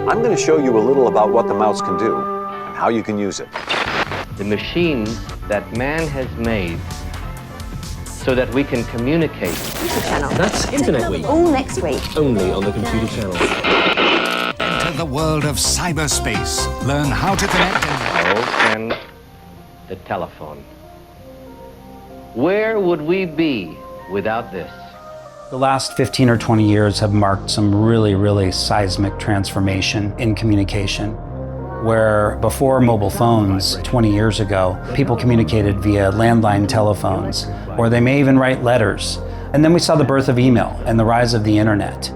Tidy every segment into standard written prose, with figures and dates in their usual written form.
I'm going to show you a little about what the mouse can do and how you can use it. The machine that man has made so that we can communicate. Channel. That's Internet Week. All next week. Only on the Computer Channel. Enter the world of cyberspace. Learn how to connect. And the telephone. Where would we be without this? The last 15 or 20 years have marked some really seismic transformation in communication. Where before mobile phones 20 years ago, people communicated via landline telephones, or they may even write letters. And then we saw the birth of email and the rise of the internet.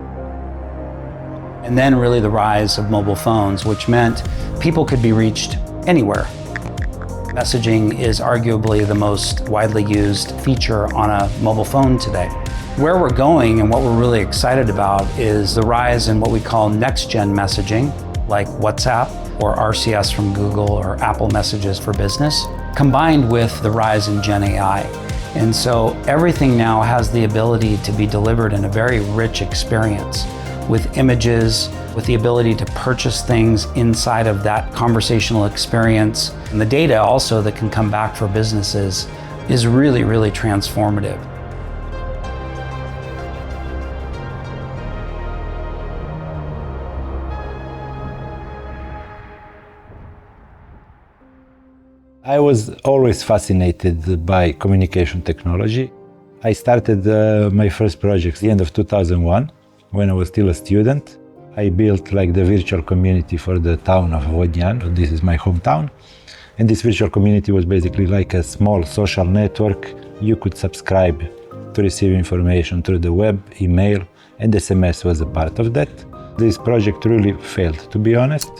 And then really the rise of mobile phones, which meant people could be reached anywhere. Messaging is arguably the most widely used feature on a mobile phone today. Where we're going and what we're really excited about is the rise in what we call next-gen messaging, like WhatsApp or RCS from Google or Apple Messages for Business, combined with the rise in Gen AI. And so everything now has the ability to be delivered in a very rich experience with images, with the ability to purchase things inside of that conversational experience. And the data also that can come back for businesses is really transformative. I was always fascinated by communication technology. I started my first project at the end of 2001 when I was still a student. I built like the virtual community for the town of Vodnjan. This is my hometown. And this virtual community was basically like a small social network. You could subscribe to receive information through the web, email, and SMS was a part of that. This project really failed, to be honest.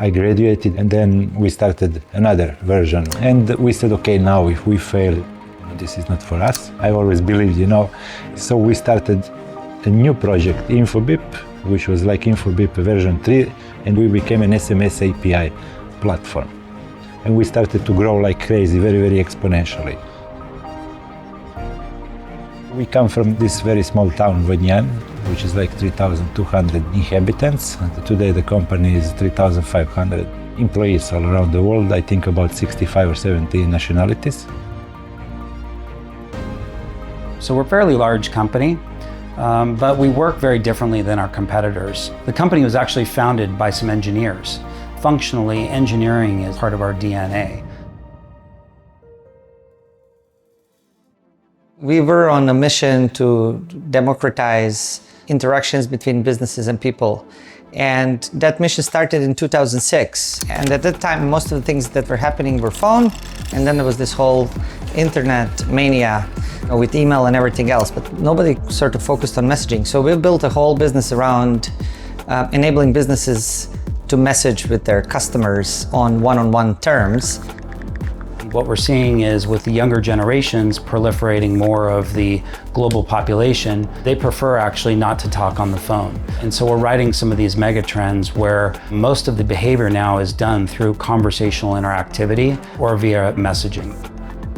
I graduated and then we started another version. And we said, okay, now if we fail, this is not for us. I've always believed, So we started a new project, Infobip, which was like Infobip version 3, and we became an SMS API platform. And we started to grow like crazy, very exponentially. We come from this very small town, Vodnjan, which is like 3,200 inhabitants. And today the company is 3,500 employees all around the world. I think about 65 or 70 nationalities. So we're a fairly large company, but we work very differently than our competitors. The company was actually founded by some engineers. Functionally, engineering is part of our DNA. We were on a mission to democratize interactions between businesses and people. And that mission started in 2006. And at that time, most of the things that were happening were phone. And then there was this whole internet mania with email and everything else. But nobody sort of focused on messaging. So we built a whole business around enabling businesses to message with their customers on one-on-one terms. What we're seeing is with the younger generations proliferating more of the global population, they prefer actually not to talk on the phone. And so we're riding some of these mega trends where most of the behavior now is done through conversational interactivity or via messaging.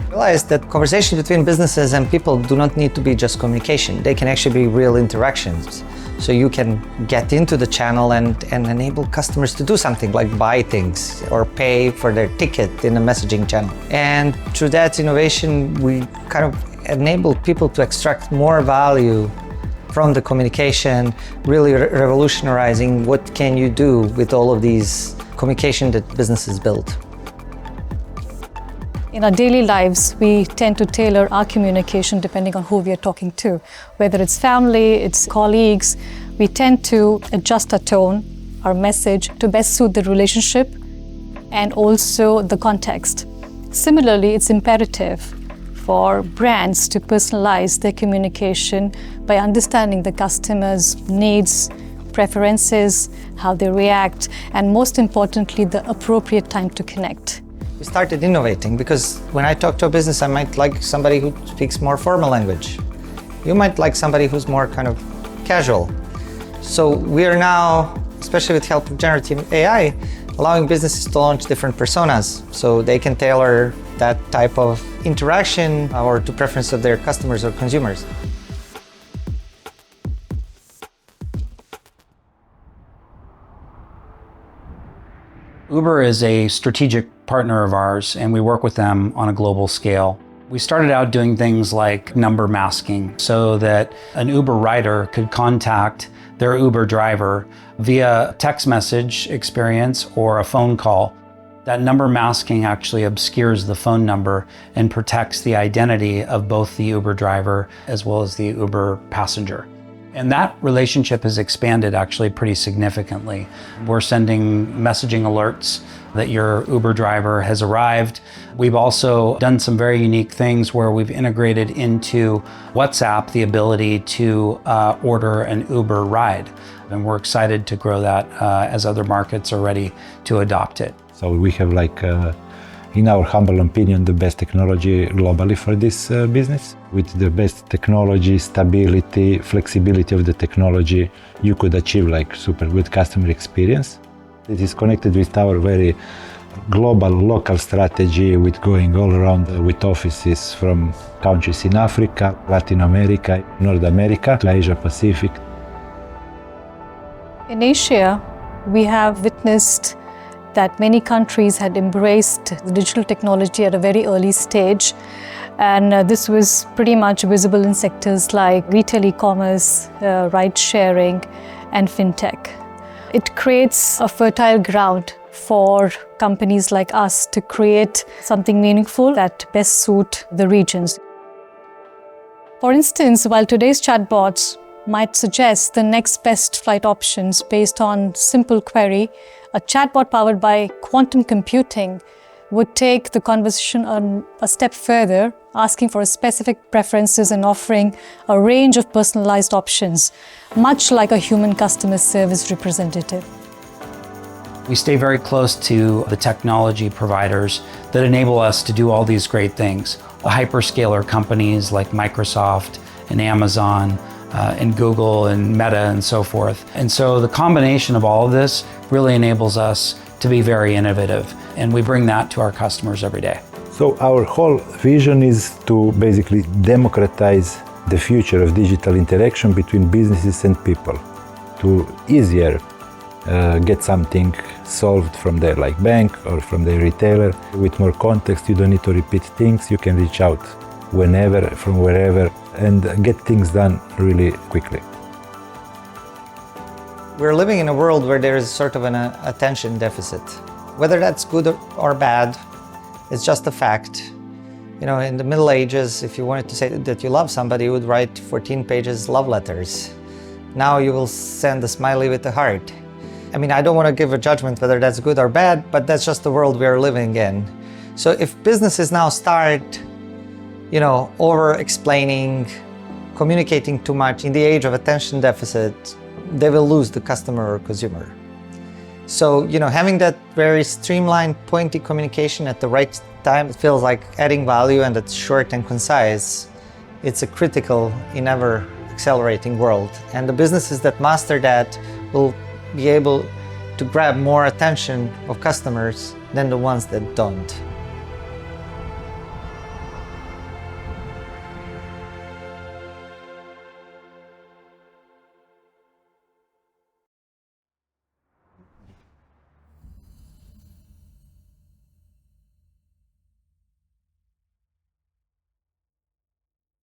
Realize that conversations between businesses and people do not need to be just communication. They can actually be real interactions. So you can get into the channel and enable customers to do something like buy things or pay for their ticket in a messaging channel. And through that innovation, we kind of enable people to extract more value from the communication, really revolutionizing what can you do with all of these communication that businesses build. In our daily lives, we tend to tailor our communication depending on who we are talking to. Whether it's family, it's colleagues, we tend to adjust our tone, our message to best suit the relationship and also the context. Similarly, it's imperative for brands to personalize their communication by understanding the customer's needs, preferences, how they react, and most importantly, the appropriate time to connect. We started innovating because when I talk to a business, I might like somebody who speaks more formal language. You might like somebody who's more kind of casual. So we are now, especially with help of generative AI, allowing businesses to launch different personas so they can tailor that type of interaction or to preference of their customers or consumers. Uber is a strategic partner of ours, and we work with them on a global scale. We started out doing things like number masking so that an Uber rider could contact their Uber driver via text message experience or a phone call. That number masking actually obscures the phone number and protects the identity of both the Uber driver as well as the Uber passenger. And that relationship has expanded actually pretty significantly. We're sending messaging alerts that your Uber driver has arrived. We've also done some very unique things where we've integrated into WhatsApp the ability to order an Uber ride. And we're excited to grow that as other markets are ready to adopt it. So we have in our humble opinion, the best technology globally for this business. With the best technology, stability, flexibility of the technology, you could achieve super good customer experience. It is connected with our very global, local strategy with going all around with offices from countries in Africa, Latin America, North America, Asia Pacific. In Asia, we have witnessed that many countries had embraced the digital technology at a very early stage. And this was pretty much visible in sectors like retail e-commerce, ride-sharing, and fintech. It creates a fertile ground for companies like us to create something meaningful that best suit the regions. For instance, while today's chatbots might suggest the next best flight options based on simple query, a chatbot powered by quantum computing would take the conversation a step further, asking for specific preferences and offering a range of personalized options, much like a human customer service representative. We stay very close to the technology providers that enable us to do all these great things. The hyperscaler companies like Microsoft and Amazon, and Google and Meta and so forth. And so the combination of all of this really enables us to be very innovative, and we bring that to our customers every day. So our whole vision is to basically democratize the future of digital interaction between businesses and people, to easier get something solved from their bank or from their retailer. With more context, you don't need to repeat things, you can reach out whenever, from wherever, and get things done really quickly. We're living in a world where there is sort of an attention deficit. Whether that's good or bad, it's just a fact. In the Middle Ages, if you wanted to say that you love somebody, you would write 14 pages love letters. Now you will send a smiley with a heart. I don't want to give a judgment whether that's good or bad, but that's just the world we are living in. So if businesses now start over-explaining, communicating too much in the age of attention deficit, they will lose the customer or consumer. So, having that very streamlined, pointy communication at the right time, it feels like adding value, and it's short and concise. It's a critical in ever accelerating world. And the businesses that master that will be able to grab more attention of customers than the ones that don't.